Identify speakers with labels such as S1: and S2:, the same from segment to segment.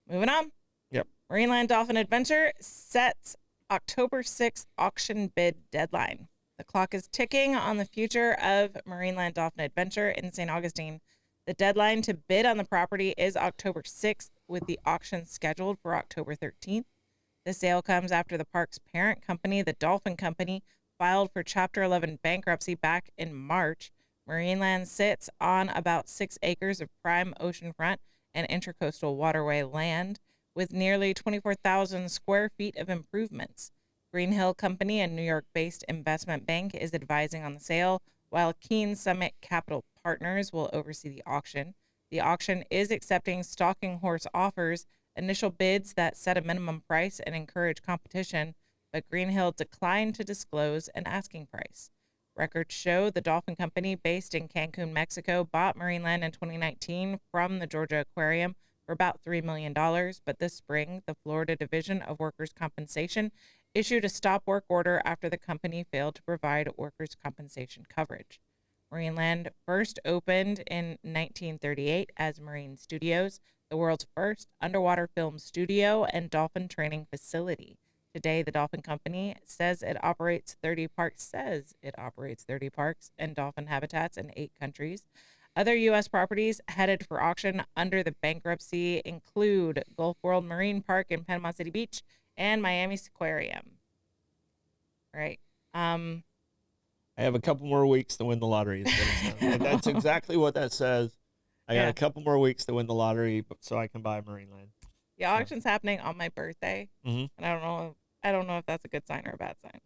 S1: Moving on.
S2: Yep.
S1: Marineland Dolphin Adventure sets October 6th auction bid deadline. The clock is ticking on the future of Marineland Dolphin Adventure in St. Augustine. The deadline to bid on the property is October 6th, with the auction scheduled for October 13th. The sale comes after the park's parent company, the Dolphin Company, filed for Chapter 11 bankruptcy back in March. Marineland sits on about 6 acres of prime oceanfront and intercoastal waterway land, with nearly 24,000 square feet of improvements. Greenhill Company, a New York-based investment bank, is advising on the sale, while Keene Summit Capital Partners will oversee the auction. The auction is accepting stalking horse offers, initial bids that set a minimum price and encourage competition, but Greenhill declined to disclose an asking price. Records show the Dolphin Company, based in Cancun, Mexico, bought Marineland in 2019 from the Georgia Aquarium for about $3 million, but this spring, the Florida Division of Workers' Compensation issued a stop work order after the company failed to provide workers' compensation coverage. Marineland first opened in 1938 as Marine Studios, the world's first underwater film studio and dolphin training facility. Today, the Dolphin Company says it operates 30 parks and dolphin habitats in 8 countries. Other U.S. properties headed for auction under the bankruptcy include Gulf World Marine Park in Panama City Beach and Miami Aquarium. Right.
S2: I have a couple more weeks to win the lottery. And that's exactly what that says. I got a couple more weeks to win the lottery so I can buy Marineland.
S1: The auction's happening on my birthday,
S2: and
S1: I don't know if that's a good sign or a bad sign.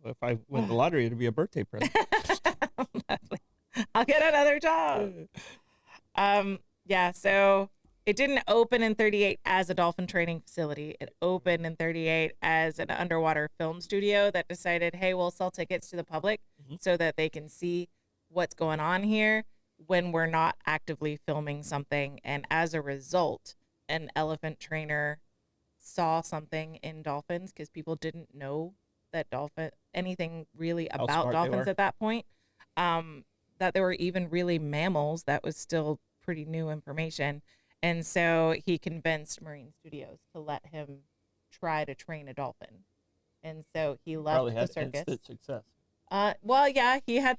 S2: If I win the lottery, it'll be a birthday present.
S1: I'll get another job. So it didn't open in 38 as a dolphin training facility. It opened in 38 as an underwater film studio that decided, hey, we'll sell tickets to the public so that they can see what's going on here when we're not actively filming something. And as a result, an elephant trainer saw something in dolphins, because people didn't know that anything really about dolphins at that point, that there were even really mammals. That was still pretty new information. And so he convinced Marine Studios to let him try to train a dolphin. And so he left the circus.
S2: Probably had instant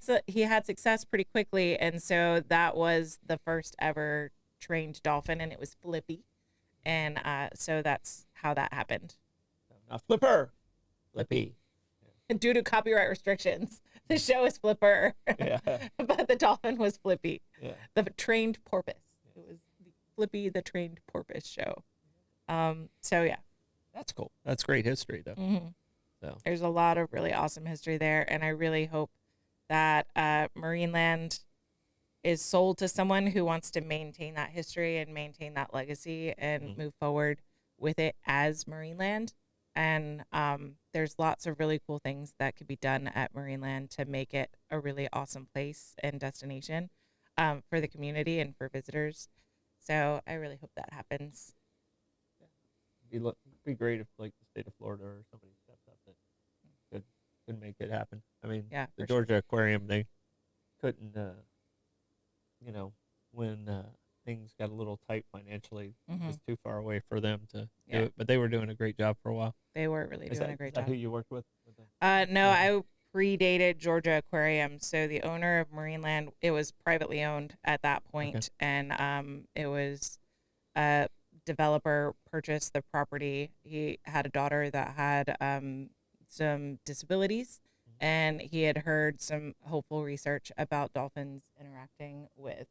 S2: success.
S1: He had success pretty quickly, and so that was the first ever trained dolphin, and it was Flippy. And so that's how that happened.
S2: Not Flipper. Flippy.
S1: And due to copyright restrictions, the show is Flipper.
S2: Yeah.
S1: But the dolphin was Flippy.
S2: Yeah.
S1: The trained porpoise. It was Flippy the trained porpoise show. So yeah.
S2: That's cool. That's great history, though.
S1: Mm-hmm.
S2: So
S1: there's a lot of really awesome history there, and I really hope that Marineland is sold to someone who wants to maintain that history and maintain that legacy and move forward with it as Marineland. And there's lots of really cool things that could be done at Marineland to make it a really awesome place and destination for the community and for visitors. So I really hope that happens.
S2: it'd be great if like the state of Florida or somebody stepped up that could make it happen. I mean, the Georgia Aquarium, they couldn't, when things got a little tight financially, it was too far away for them to do it. But they were doing a great job for a while.
S1: They were really doing a great job.
S2: Is that who you worked with?
S1: No, I predated Georgia Aquarium. So the owner of Marineland, it was privately owned at that point, and it was a developer purchased the property. He had a daughter that had some disabilities, and he had heard some hopeful research about dolphins interacting with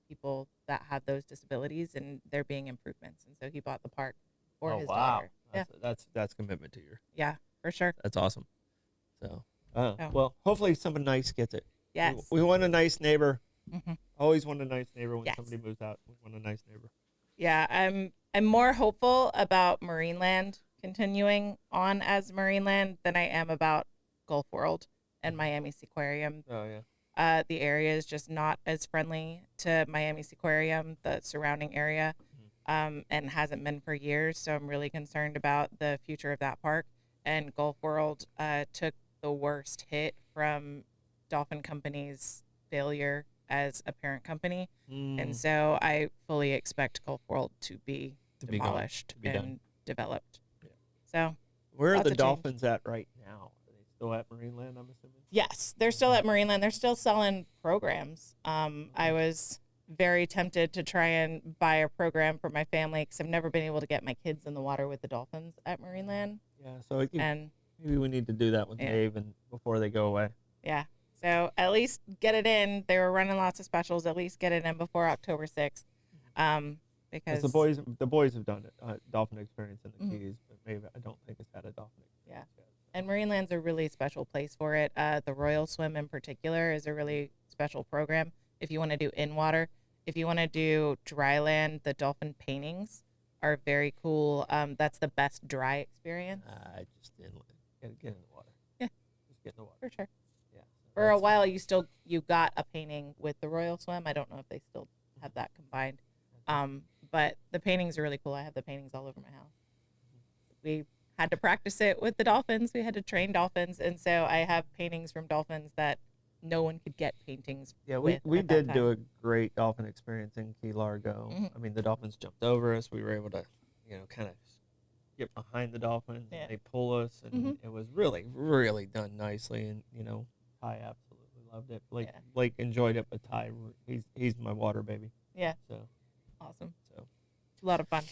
S1: people that had those disabilities, and there being improvements. And so he bought the park for his daughter.
S2: That's commitment to your.
S1: Yeah, for sure.
S2: That's awesome. So, well, hopefully someone nice gets it.
S1: Yes.
S2: We want a nice neighbor. Always want a nice neighbor when somebody moves out. We want a nice neighbor.
S1: Yeah, I'm more hopeful about Marineland continuing on as Marineland than I am about Gulf World and Miami Aquarium.
S2: Oh yeah.
S1: The area is just not as friendly to Miami Aquarium, the surrounding area, and hasn't been for years. So I'm really concerned about the future of that park. And Gulf World took the worst hit from Dolphin Company's failure as a parent company. And so I fully expect Gulf World to be demolished and developed. Yeah. So
S2: where are the dolphins at right now? Are they still at Marineland, I'm assuming?
S1: Yes, they're still at Marineland. They're still selling programs. I was very tempted to try and buy a program for my family because I've never been able to get my kids in the water with the dolphins at Marineland.
S2: Yeah, so maybe we need to do that with Dave and before they go away.
S1: Yeah, so at least get it in. They were running lots of specials. At least get it in before October 6th. Because
S2: the boys have done it, dolphin experience in the Keys, but maybe I don't think it's had a dolphin experience yet.
S1: And Marineland's a really special place for it. The Royal Swim in particular is a really special program if you want to do in water. If you want to do dry land, the dolphin paintings are very cool. That's the best dry experience.
S2: Just inland. Get in the water.
S1: Yeah.
S2: Just get in the water.
S1: For sure.
S2: Yeah. So
S1: for a while, you got a painting with the Royal Swim. I don't know if they still have that combined. But the paintings are really cool. I have the paintings all over my house. We had to practice it with the dolphins. We had to train dolphins. And so I have paintings from dolphins that no one could get paintings with.
S2: We did do a great dolphin experience in Key Largo. I mean, the dolphins jumped over us. We were able to, kind of get behind the dolphins. And they pull us. And it was really, really done nicely. And, Ty absolutely loved it. Blake enjoyed it, but Ty, he's my water baby.
S1: Yeah.
S2: So
S1: awesome.
S2: So
S1: It's a lot of fun.